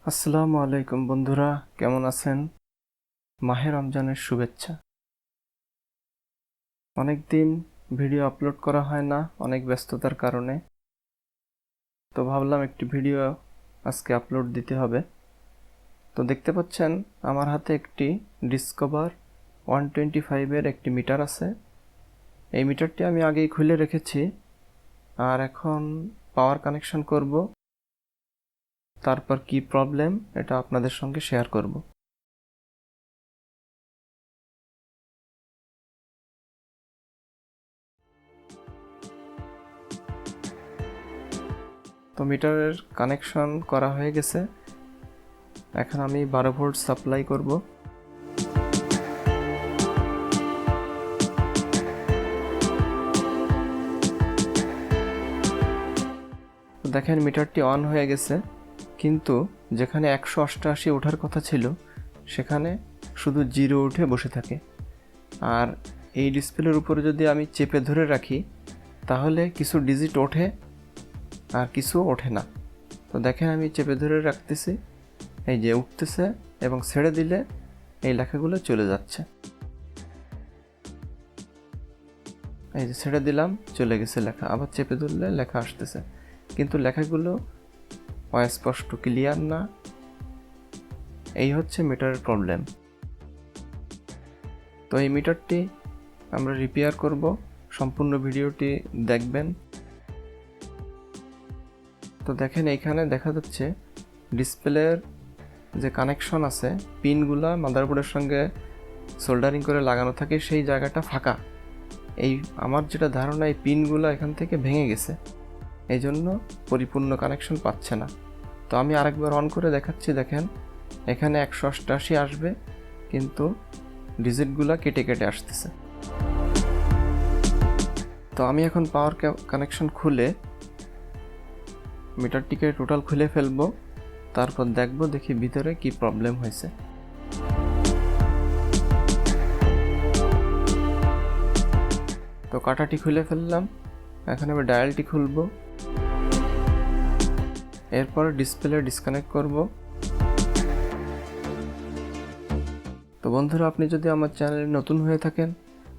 আসসালামু আলাইকুম বন্ধুরা, কেমন আছেন? মাহে রমজানের শুভেচ্ছা। অনেক দিন ভিডিও আপলোড করা হয় না, অনেক ব্যস্ততার কারণে। তো ভাবলাম একটি ভিডিও আজকে আপলোড দিতে হবে। তো দেখতে পাচ্ছেন আমার হাতে একটি ডিসকভার 125-এর একটি মিটার আছে। এই মিটারটি আমি আগেই খুলে রেখেছি, আর এখন পাওয়ার কানেকশন করব। তারপর কি প্রবলেম এটা আপনাদের সঙ্গে শেয়ার করব। তো মিটারের কানেকশন করা হয়ে গেছে। এখন আমি 12 ভোল্ট সাপ্লাই করব। দেখেন মিটারটি অন হয়ে গেছে, কিন্তু যেখানে 188 ওঠার কথা ছিল সেখানে শুধু 0 উঠে বসে থাকে। আর এই ডিসপ্লের উপরে যদি আমি চেপে ধরে রাখি তাহলে কিছু ডিজিট ওঠে আর কিছু ওঠে না। তো দেখেন আমি চেপে ধরে রাখতেছি, এই যে উঠতেছে, এবং ছেড়ে দিলে এই লেখাগুলো চলে যাচ্ছে। এই যে ছেড়ে দিলাম, চলে গেছে লেখা। আবার চেপে ধরলে লেখা আসতেছে, কিন্তু লেখাগুলো অস্পষ্ট, ক্লিয়ার না। এই হচ্ছে মিটারের প্রবলেম। তো এই মিটারটি আমরা রিপেয়ার করব, সম্পূর্ণ ভিডিওটি দেখবেন। তো দেখেন এইখানে দেখা যাচ্ছে ডিসপ্লের যে কানেকশন আছে, পিনগুলা মাদারবোর্ডের সঙ্গে সোল্ডারিং করে লাগানো থাকে, সেই জায়গাটা ফাঁকা। এই আমার যেটা ধারণা, এই পিনগুলো এখান থেকে ভেঙে গেছে, এই জন্য পরিপূর্ণ কানেকশন পাচ্ছে না। তো আমি আরেকবার অন করে দেখাচ্ছি। দেখেন এখানে 188 আসবে, কিন্তু ডিজিটগুলো কেটে কেটে আসতেছে। তো আমি এখন পাওয়ার কানেকশন খুলে মিটারটিকে টোটাল খুলে ফেলবো, তারপর দেখি ভিতরে কি প্রবলেম হয়েছে। তো কাঁটাটি খুলে ফেললাম, এখন আমি ডায়ালটি খুলবো, এরপর ডিসপ্লে ডিসকানেক্ট করব। তো বন্ধুরা, আপনি যদি আমার চ্যানেলে নতুন হয়ে থাকেন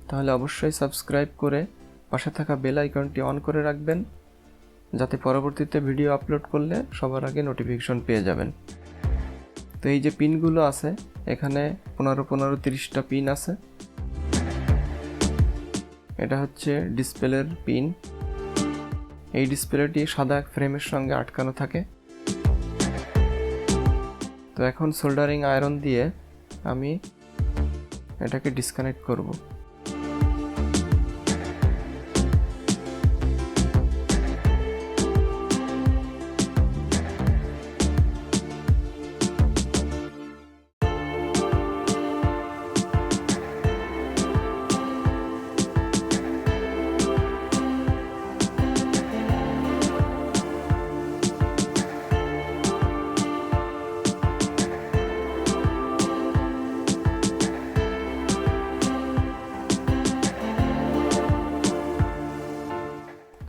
তাহলে অবশ্যই সাবস্ক্রাইব করে পাশে থাকা বেল আইকনটি অন করে রাখবেন, যাতে পরবর্তীতে ভিডিও আপলোড করলে সবার আগে নোটিফিকেশন পেয়ে যাবেন। তো এই যে পিনগুলো আছে, এখানে 15-30টা পিন আছে। এটা হচ্ছে ডিসপ্লের পিন। এই ডিসপ্লেটি সাদা ফ্রেমের সঙ্গে আটকানো থাকে। তো এখন সোল্ডারিং আয়রন দিয়ে আমি এটাকে ডিসকানেক্ট করব।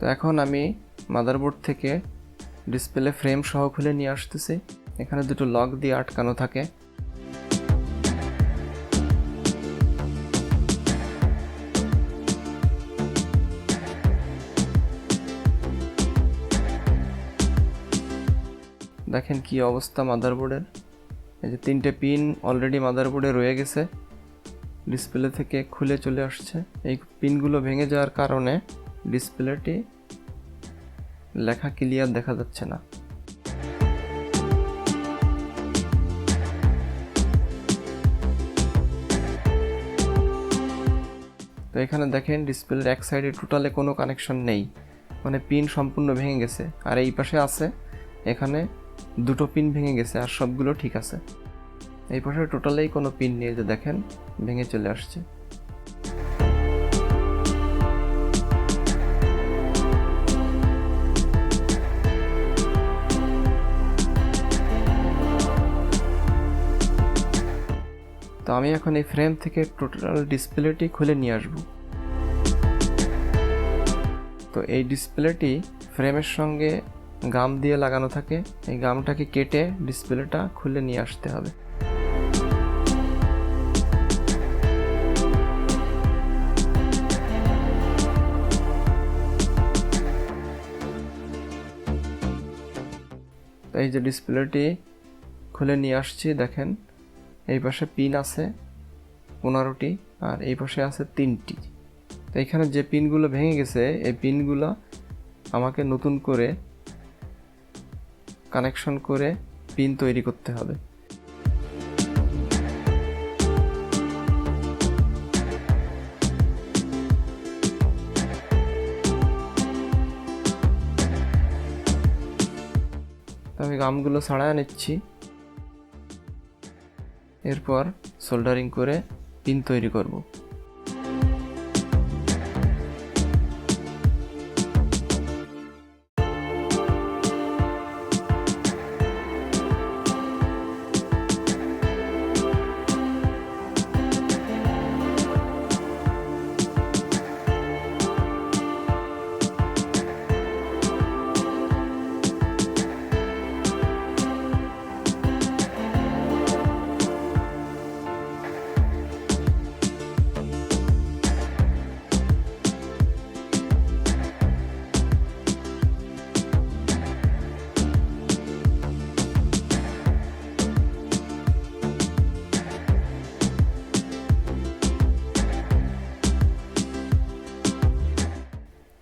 তো এখন আমি মাদারবোর্ড থেকে ডিসপ্লে ফ্রেম সহ খুলে নিয়ে আসতেছি। এখানে দুটো লক দিয়ে আটকানো থাকে। দেখেন কি অবস্থা মাদারবোর্ডের। এই যে 3টে পিন অলরেডি মাদারবোর্ডে রয়ে গেছে, ডিসপ্লে থেকে খুলে চলে আসছে। এই পিনগুলো ভেঙে যাওয়ার কারণে ডিসপ্লেটি লেখা ক্লিয়ার দেখা যাচ্ছে না। তো এখানে দেখেন ডিসপ্লের এক সাইডে টোটালে কোনো কানেকশন নেই, মানে পিন সম্পূর্ণ ভেঙে গেছে। আর এই পাশে আছে, এখানে 2টো পিন ভেঙে গেছে, আর সবগুলো ঠিক আছে। এই পাশে টোটালেই কোনো পিন নেই, যে দেখেন ভেঙে চলে আসছে। তো আমি এখন এই ফ্রেম থেকে টোটাল ডিসপ্লেটি খুলে নিয়ে আসব। তো এই ডিসপ্লেটি ফ্রেমের সঙ্গে গাম দিয়ে লাগানো থাকে, এই গামটাকে কেটে ডিসপ্লেটা খুলে নিয়ে আসতে হবে। এই যে ডিসপ্লেটি খুলে নিয়ে আসছি, দেখেন এই পাশে পিন আছে 15টি আর এই পাশে আছে 3টি। তো এখানে যে পিনগুলো ভেঙে গেছে এই পিনগুলো আমাকে নতুন করে কানেকশন করে পিন তৈরি করতে হবে। আমি গামগুলো ছাড়ায় নিচ্ছি, এরপর সোল্ডারিং করে পিন তৈরি করব।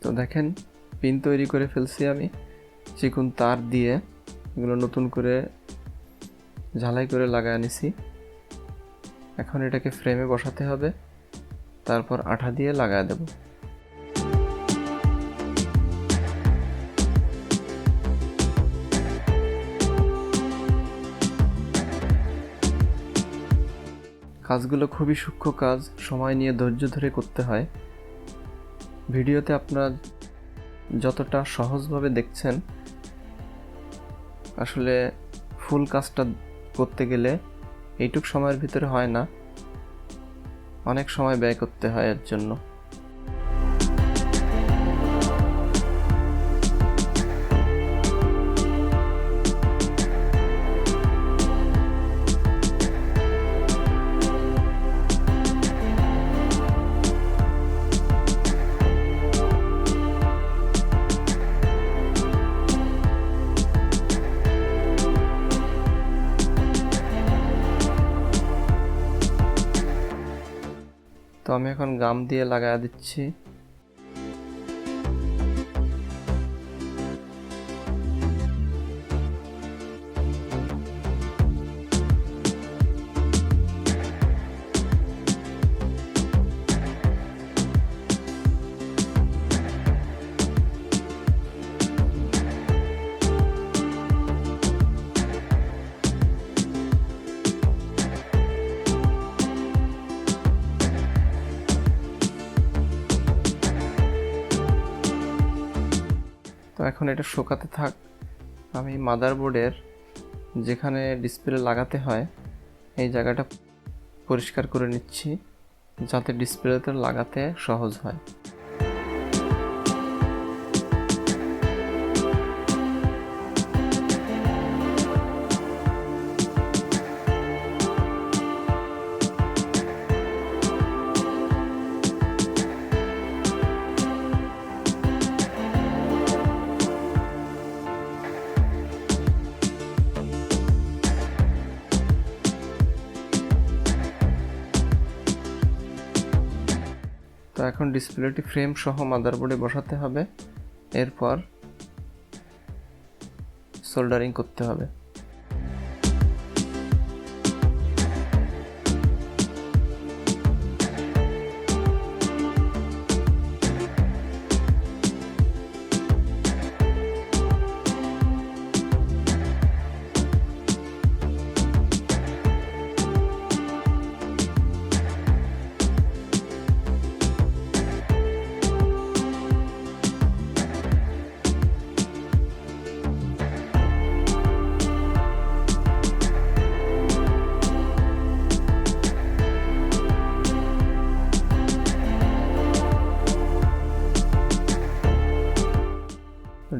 তো দেখেন পিন তৈরি করে ফেলছি আমি চিকন তার দিয়ে, এগুলো নতুন করে ঝালাই করে লাগায় নিছি। এখন এটাকে ফ্রেমে বসাতে হবে, তারপর আঠা দিয়ে লাগায় দেব। কাজগুলো খুবই সূক্ষ্ম কাজ, সময় নিয়ে ধৈর্য ধরে করতে হয়। ভিডিওতে আপনারা যতটা সহজভাবে দেখছেন, আসলে ফুল কাজটা করতে গেলে এইটুক সময়ের ভিতরে হয় না, অনেক সময় ব্যয় করতে হয় এর জন্য। তো আমি এখন গাম দিয়ে লাগায় দিচ্ছি। তো এখন এটা শুকাতে থাক। আমি মাদারবোর্ডের যেখানে ডিসপ্লে লাগাতে হয় এই জায়গাটা পরিষ্কার করে নিচ্ছি, যাতে ডিসপ্লেতে লাগাতে সহজ হয়। তো এখন ডিসপ্লেটি ফ্রেম সহ মাদারবোর্ডে বসাতে হবে, এরপর সোল্ডারিং করতে হবে।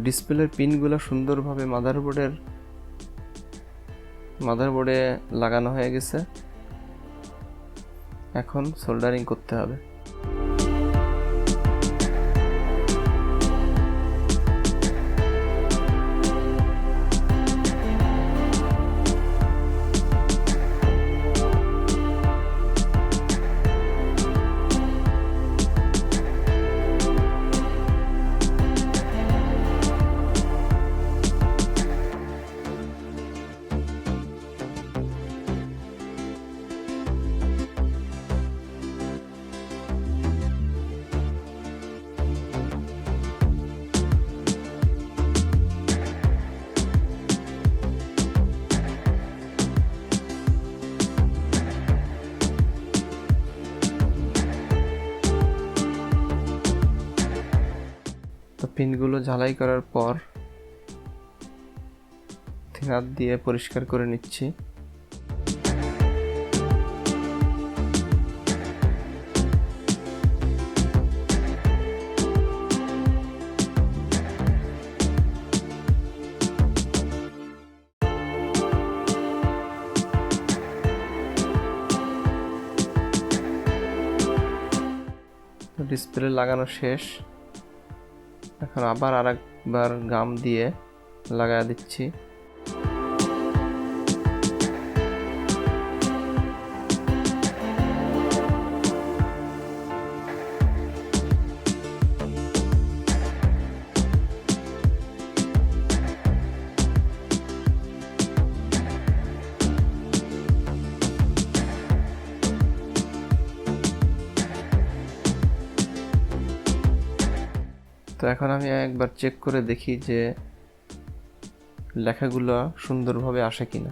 ডিসপ্লের পিনগুলো সুন্দরভাবে মাদারবোর্ডে লাগানো হয়ে গেছে। এখন সোল্ডারিং করতে হবে। তো পিনগুলো ঝালাই করার পর থিনার দিয়ে পরিষ্কার করে নিচ্ছি। ডিসপ্লে লাগানো শেষ। এখন আবার আরেকবার গাম দিয়ে লাগায় দিচ্ছি। তো এখন আমি একবার চেক করে দেখি যে লেখাগুলো সুন্দরভাবে আসে কিনা।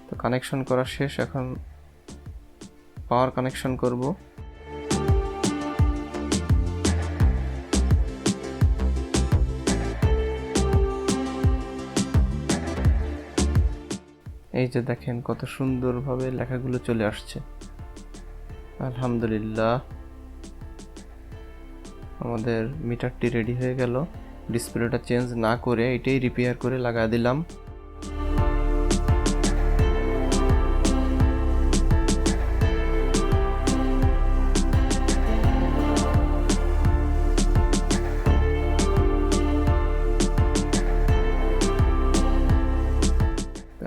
তো কানেকশন করা শেষ, এখন পাওয়ার কানেকশন করব। এই যে দেখেন কত সুন্দরভাবে লেখাগুলো চলে আসছে। আলহামদুলিল্লাহ, আমাদের মিটারটি রেডি হয়ে গেল। ডিসপ্লেটা চেঞ্জ না করে এটাই রিপেয়ার করে লাগাই দিলাম।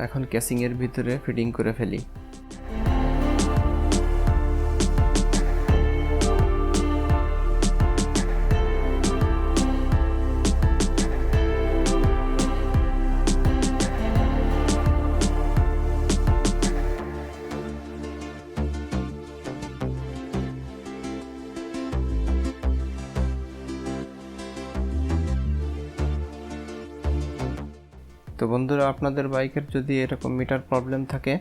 এখন কেসিং এর ভিতরে ফিটিং করে ফেলি। তো বন্ধুরা, আপনাদের বাইকের যদি এরকম মিটার প্রবলেম থাকে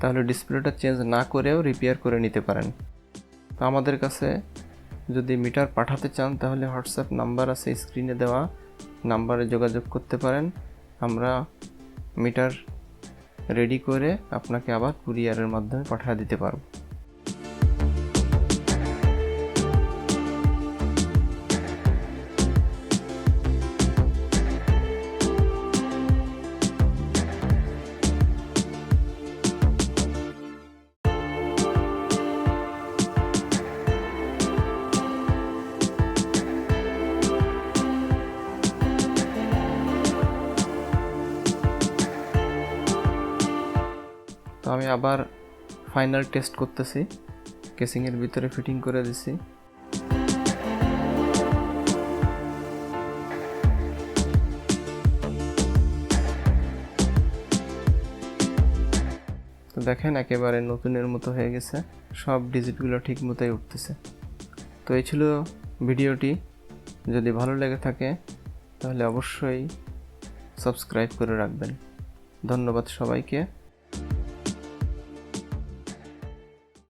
তাহলে ডিসপ্লেটা চেঞ্জ না করেও রিপেয়ার করে নিতে পারেন। তো আমাদের কাছে যদি মিটার পাঠাতে চান তাহলে হোয়াটসঅ্যাপ নাম্বার আছে স্ক্রিনে দেওয়া, নাম্বারে যোগাযোগ করতে পারেন। আমরা মিটার রেডি করে আপনাকে আবার কুরিয়ারের মাধ্যমে পাঠিয়ে দিতে পারব। তো আমি আবার ফাইনাল টেস্ট করতেছি, কেসিংয়ের ভিতরে ফিটিং করে দিছি। তো দেখেন একেবারে নতুনের মতো হয়ে গেছে, সব ডিজিটগুলো ঠিক মতোই উঠতেছে। তো এই ছিল ভিডিওটি। যদি ভালো লেগে থাকে তাহলে অবশ্যই সাবস্ক্রাইব করে রাখবেন। ধন্যবাদ সবাইকে।